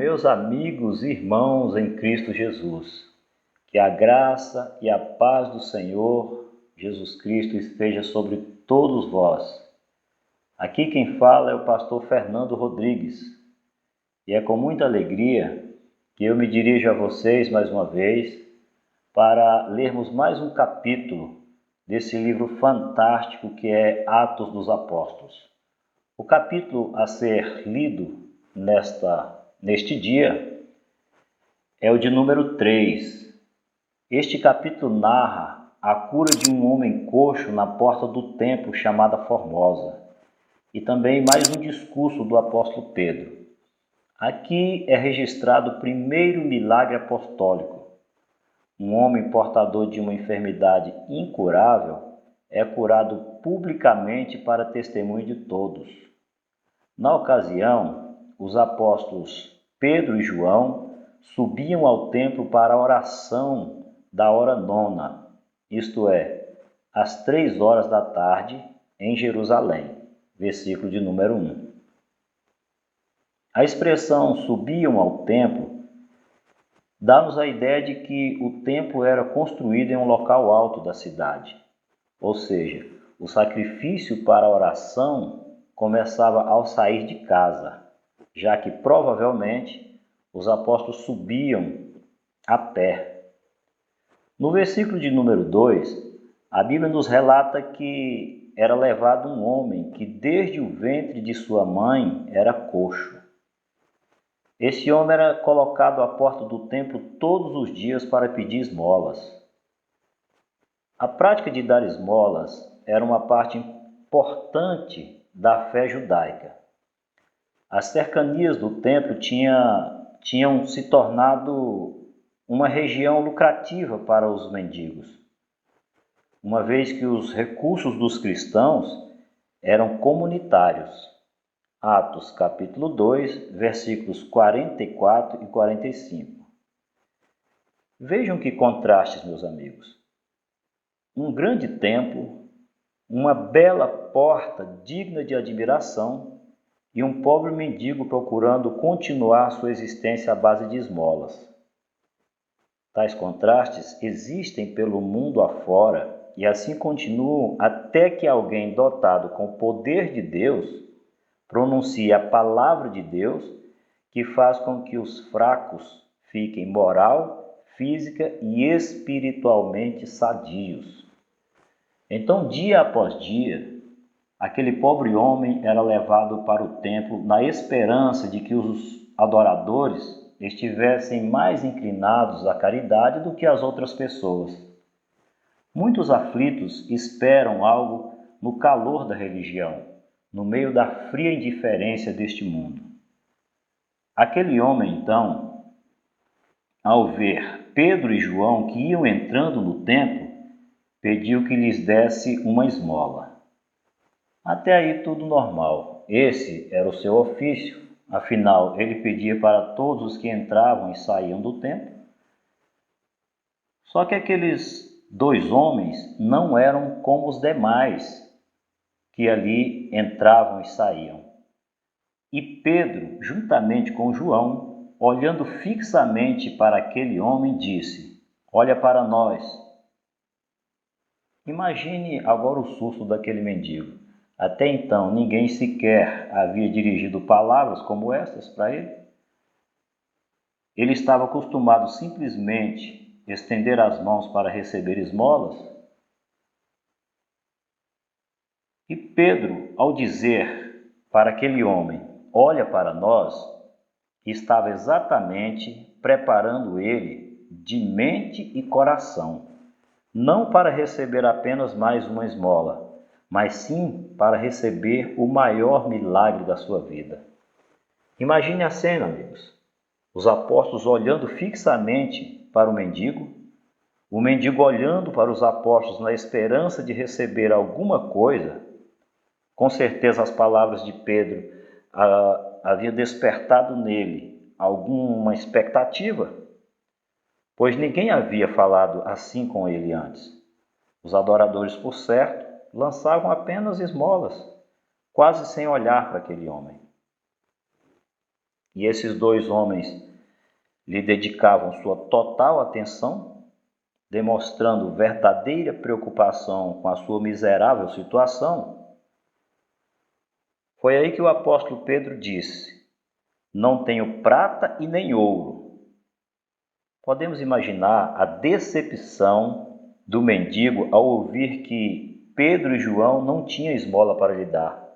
Meus amigos e irmãos em Cristo Jesus, que a graça e a paz do Senhor Jesus Cristo esteja sobre todos vós. Aqui quem fala é o pastor Fernando Rodrigues, e é com muita alegria que eu me dirijo a vocês mais uma vez para lermos mais um capítulo desse livro fantástico que é Atos dos Apóstolos. O capítulo a ser lido neste dia é o de número 3. Este capítulo narra a cura de um homem coxo na porta do templo chamada Formosa e também mais um discurso do apóstolo Pedro. Aqui é registrado o primeiro milagre apostólico. Um homem portador de uma enfermidade incurável é curado publicamente para testemunho de todos. Na ocasião, os apóstolos Pedro e João subiam ao templo para a oração da hora nona, isto é, às 3 horas da tarde, em Jerusalém. Versículo de número 1. A expressão subiam ao templo dá-nos a ideia de que o templo era construído em um local alto da cidade, ou seja, o sacrifício para a oração começava ao sair de casa, já que provavelmente os apóstolos subiam a pé. No versículo de número 2, a Bíblia nos relata que era levado um homem que desde o ventre de sua mãe era coxo. Esse homem era colocado à porta do templo todos os dias para pedir esmolas. A prática de dar esmolas era uma parte importante da fé judaica. As cercanias do templo tinham se tornado uma região lucrativa para os mendigos, uma vez que os recursos dos cristãos eram comunitários. Atos capítulo 2, versículos 44 e 45. Vejam que contrastes, meus amigos. Um grande templo, uma bela porta digna de admiração e um pobre mendigo procurando continuar sua existência à base de esmolas. Tais contrastes existem pelo mundo afora e assim continuam até que alguém dotado com o poder de Deus pronuncie a palavra de Deus que faz com que os fracos fiquem moral, física e espiritualmente sadios. Então, dia após dia, aquele pobre homem era levado para o templo na esperança de que os adoradores estivessem mais inclinados à caridade do que as outras pessoas. Muitos aflitos esperam algo no calor da religião, no meio da fria indiferença deste mundo. Aquele homem, então, ao ver Pedro e João que iam entrando no templo, pediu que lhes desse uma esmola. Até aí tudo normal. Esse era o seu ofício. Afinal, ele pedia para todos os que entravam e saíam do templo. Só que aqueles 2 homens não eram como os demais que ali entravam e saíam. E Pedro, juntamente com João, olhando fixamente para aquele homem, disse: "Olha para nós." Imagine agora o susto daquele mendigo. Até então, ninguém sequer havia dirigido palavras como estas para ele. Ele estava acostumado simplesmente a estender as mãos para receber esmolas. E Pedro, ao dizer para aquele homem, "Olha para nós", estava exatamente preparando ele de mente e coração, não para receber apenas mais uma esmola, mas sim para receber o maior milagre da sua vida. Imagine a cena, amigos. Os apóstolos olhando fixamente para o mendigo olhando para os apóstolos na esperança de receber alguma coisa. Com certeza as palavras de Pedro haviam despertado nele alguma expectativa, pois ninguém havia falado assim com ele antes. Os adoradores, por certo, lançavam apenas esmolas, quase sem olhar para aquele homem. e esses dois homens lhe dedicavam sua total atenção, demonstrando verdadeira preocupação com a sua miserável situação, foi aí que o apóstolo Pedro disse: não tenho prata e nem ouro. Podemos imaginar a decepção do mendigo ao ouvir que Pedro e João não tinham esmola para lhe dar.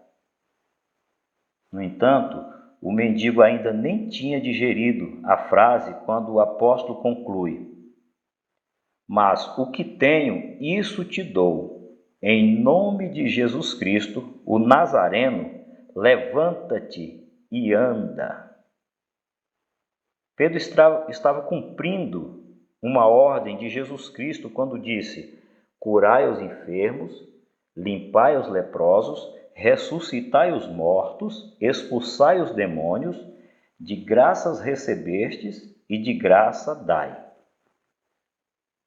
No entanto, o mendigo ainda nem tinha digerido a frase quando o apóstolo conclui: mas o que tenho, isso te dou. Em nome de Jesus Cristo, o Nazareno, levanta-te e anda. Pedro estava cumprindo uma ordem de Jesus Cristo quando disse: curai os enfermos, limpai os leprosos, ressuscitai os mortos, expulsai os demônios, de graças recebestes e de graça dai.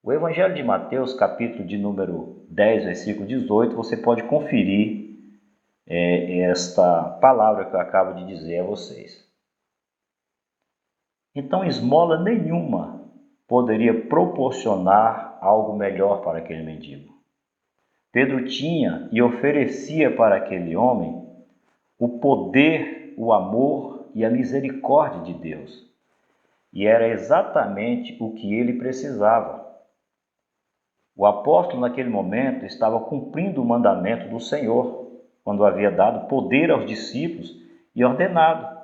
O Evangelho de Mateus, capítulo de número 10, versículo 18, você pode conferir esta palavra que eu acabo de dizer a vocês. Então, esmola nenhuma poderia proporcionar algo melhor para aquele mendigo. Pedro tinha e oferecia para aquele homem o poder, o amor e a misericórdia de Deus. E era exatamente o que ele precisava. O apóstolo, naquele momento, estava cumprindo o mandamento do Senhor, quando havia dado poder aos discípulos e ordenado: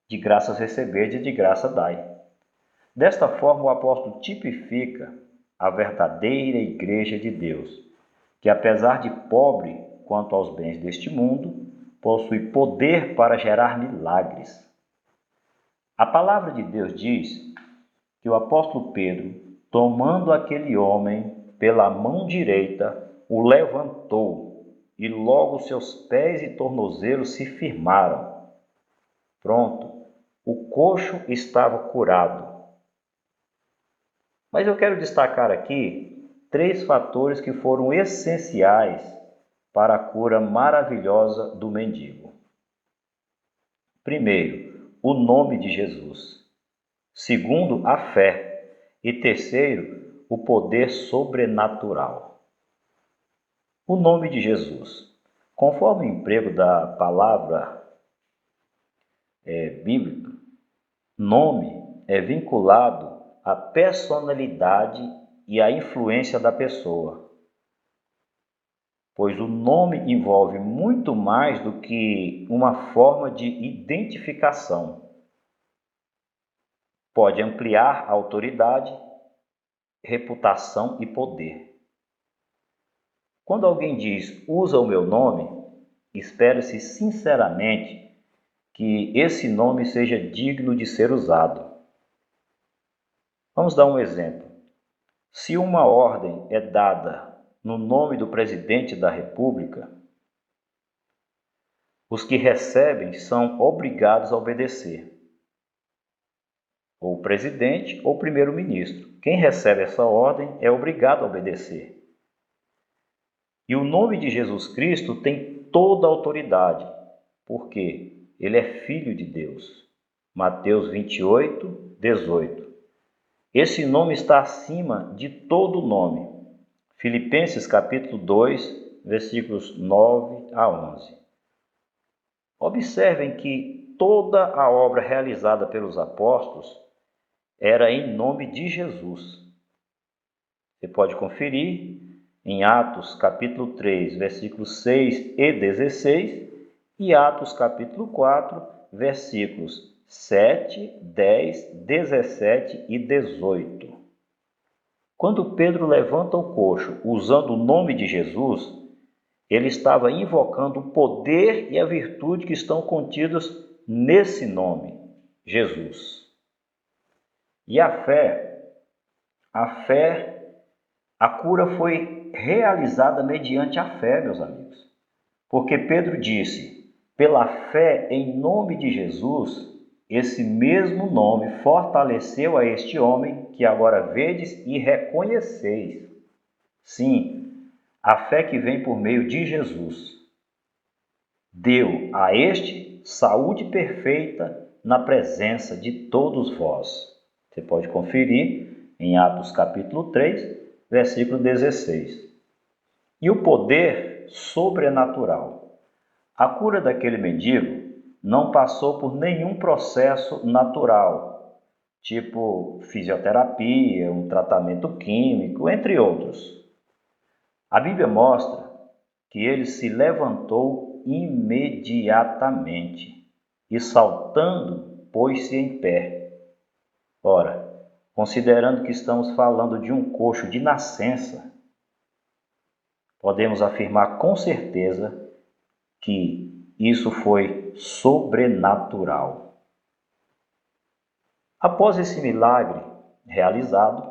de graças receberdes e de graça dai. Desta forma, o apóstolo tipifica a verdadeira igreja de Deus, que apesar de pobre quanto aos bens deste mundo, possui poder para gerar milagres. A palavra de Deus diz que o apóstolo Pedro, tomando aquele homem pela mão direita, o levantou e logo seus pés e tornozelos se firmaram. Pronto, o coxo estava curado. Mas eu quero destacar aqui 3 fatores que foram essenciais para a cura maravilhosa do mendigo. Primeiro, o nome de Jesus. Segundo, a fé. E terceiro, o poder sobrenatural. O nome de Jesus. Conforme o emprego da palavra bíblica, nome é vinculado à personalidade e à influência da pessoa, pois o nome envolve muito mais do que uma forma de identificação. Pode ampliar a autoridade, reputação e poder. Quando alguém diz, usa o meu nome, espera-se sinceramente que esse nome seja digno de ser usado. Vamos dar um exemplo. Se uma ordem é dada no nome do presidente da República, os que recebem são obrigados a obedecer. Ou o presidente ou o primeiro-ministro. Quem recebe essa ordem é obrigado a obedecer. E o nome de Jesus Cristo tem toda a autoridade, porque ele é Filho de Deus. Mateus 28, 18. Esse nome está acima de todo nome. Filipenses capítulo 2, versículos 9 a 11. Observem que toda a obra realizada pelos apóstolos era em nome de Jesus. Você pode conferir em Atos capítulo 3, versículos 6 e 16 e Atos capítulo 4, versículos 7, 10, 17 e 18. Quando Pedro levanta o coxo usando o nome de Jesus, ele estava invocando o poder e a virtude que estão contidos nesse nome, Jesus. E a cura foi realizada mediante a fé, meus amigos. Porque Pedro disse, pela fé em nome de Jesus, esse mesmo nome fortaleceu a este homem que agora vedes e reconheceis. Sim, a fé que vem por meio de Jesus deu a este saúde perfeita na presença de todos vós. Você pode conferir em Atos capítulo 3, versículo 16. E o poder sobrenatural. A cura daquele mendigo não passou por nenhum processo natural, tipo fisioterapia, um tratamento químico, entre outros. A Bíblia mostra que ele se levantou imediatamente e, saltando, pôs-se em pé. Ora, considerando que estamos falando de um coxo de nascença, podemos afirmar com certeza que isso foi sobrenatural. Após esse milagre realizado,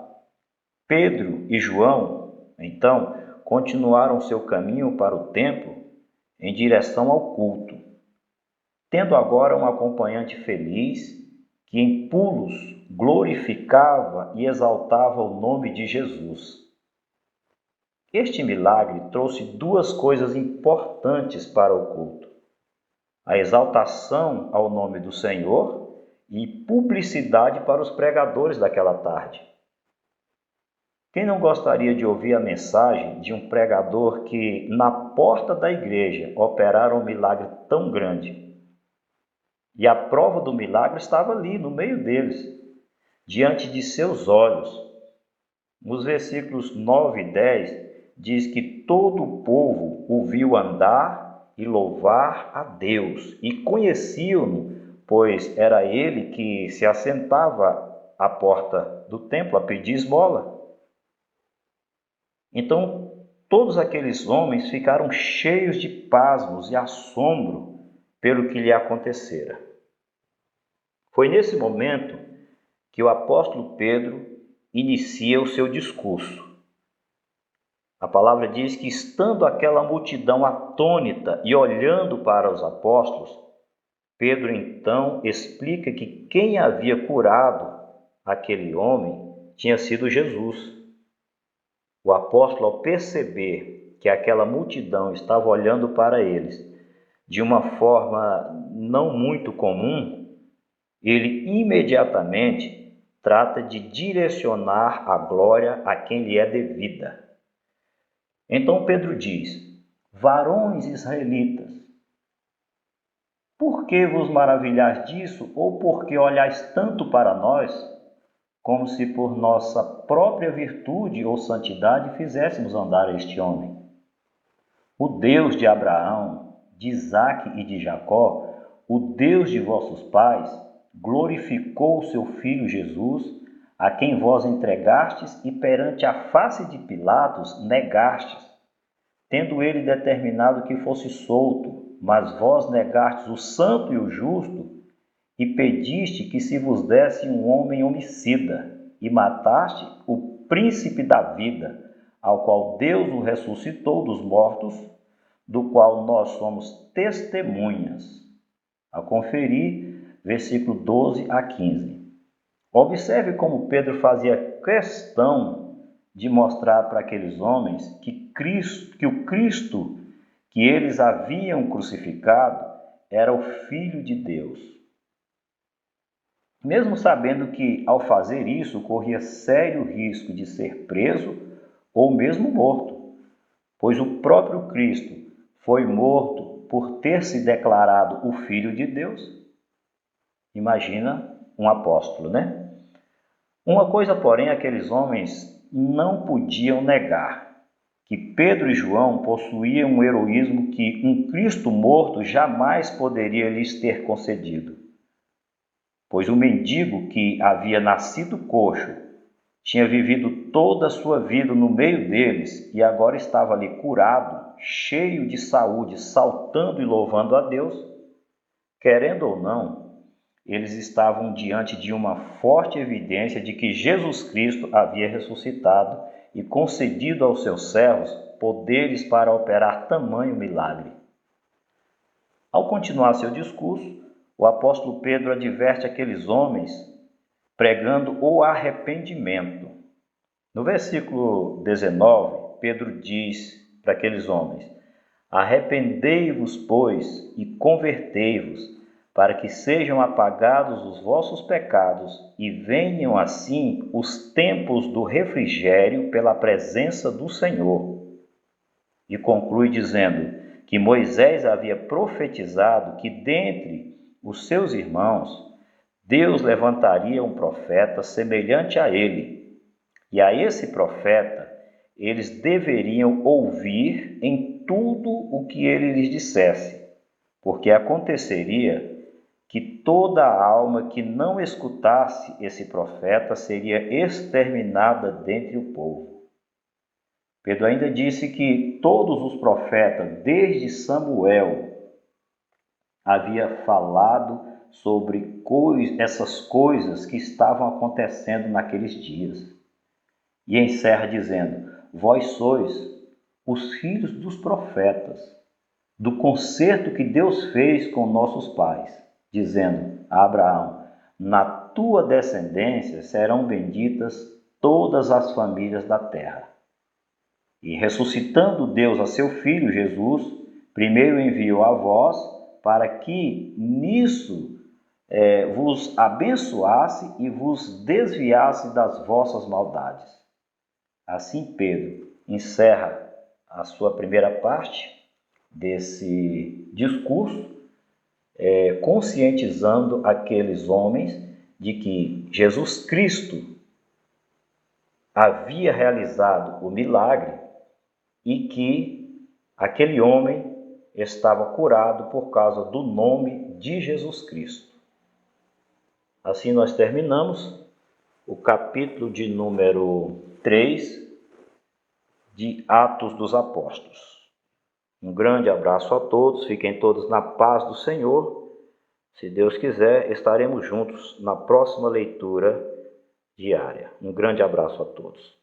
Pedro e João, então, continuaram seu caminho para o templo em direção ao culto, tendo agora um acompanhante feliz que em pulos glorificava e exaltava o nome de Jesus. Este milagre trouxe duas coisas importantes para o culto: a exaltação ao nome do Senhor e publicidade para os pregadores daquela tarde. Quem não gostaria de ouvir a mensagem de um pregador que, na porta da igreja, operara um milagre tão grande? E a prova do milagre estava ali, no meio deles, diante de seus olhos. Nos versículos 9 e 10, diz que todo o povo o viu andar e louvar a Deus, e conheciam-no, pois era ele que se assentava à porta do templo a pedir esmola. Então, todos aqueles homens ficaram cheios de pasmos e assombro pelo que lhe acontecera. Foi nesse momento que o apóstolo Pedro inicia o seu discurso. A palavra diz que, estando aquela multidão atônita e olhando para os apóstolos, Pedro então explica que quem havia curado aquele homem tinha sido Jesus. O apóstolo, ao perceber que aquela multidão estava olhando para eles de uma forma não muito comum, ele imediatamente trata de direcionar a glória a quem lhe é devida. Então Pedro diz: varões israelitas, por que vos maravilhais disso, ou por que olhais tanto para nós, como se por nossa própria virtude ou santidade fizéssemos andar este homem? O Deus de Abraão, de Isaque e de Jacó, o Deus de vossos pais, glorificou o seu Filho Jesus, a quem vós entregastes e perante a face de Pilatos negastes, tendo ele determinado que fosse solto, mas vós negastes o santo e o justo, e pediste que se vos desse um homem homicida, e mataste o príncipe da vida, ao qual Deus o ressuscitou dos mortos, do qual nós somos testemunhas. A conferir, versículo 12 a 15. Observe como Pedro fazia questão de mostrar para aqueles homens que o Cristo que eles haviam crucificado era o Filho de Deus. Mesmo sabendo que, ao fazer isso, corria sério risco de ser preso ou mesmo morto, pois o próprio Cristo foi morto por ter se declarado o Filho de Deus. Imagina um apóstolo, né? Uma coisa, porém, aqueles homens não podiam negar: que Pedro e João possuíam um heroísmo que um Cristo morto jamais poderia lhes ter concedido. Pois o mendigo que havia nascido coxo tinha vivido toda a sua vida no meio deles e agora estava ali curado, cheio de saúde, saltando e louvando a Deus. Querendo ou não, eles estavam diante de uma forte evidência de que Jesus Cristo havia ressuscitado e concedido aos seus servos poderes para operar tamanho milagre. Ao continuar seu discurso, o apóstolo Pedro adverte aqueles homens pregando o arrependimento. No versículo 19, Pedro diz para aqueles homens: arrependei-vos, pois, e convertei-vos, para que sejam apagados os vossos pecados e venham assim os tempos do refrigério pela presença do Senhor. E conclui dizendo que Moisés havia profetizado que dentre os seus irmãos Deus levantaria um profeta semelhante a ele, e a esse profeta eles deveriam ouvir em tudo o que ele lhes dissesse, porque aconteceria que toda alma que não escutasse esse profeta seria exterminada dentre o povo. Pedro ainda disse que todos os profetas, desde Samuel, havia falado sobre essas coisas que estavam acontecendo naqueles dias. E encerra dizendo: vós sois os filhos dos profetas, do concerto que Deus fez com nossos pais, dizendo a Abraão: na tua descendência serão benditas todas as famílias da terra. E ressuscitando Deus a seu Filho Jesus, primeiro enviou a vós, para que nisso vos abençoasse e vos desviasse das vossas maldades. Assim Pedro encerra a sua primeira parte desse discurso, conscientizando aqueles homens de que Jesus Cristo havia realizado o milagre e que aquele homem estava curado por causa do nome de Jesus Cristo. Assim nós terminamos o capítulo de número 3 de Atos dos Apóstolos. Um grande abraço a todos, fiquem todos na paz do Senhor. Se Deus quiser, estaremos juntos na próxima leitura diária. Um grande abraço a todos.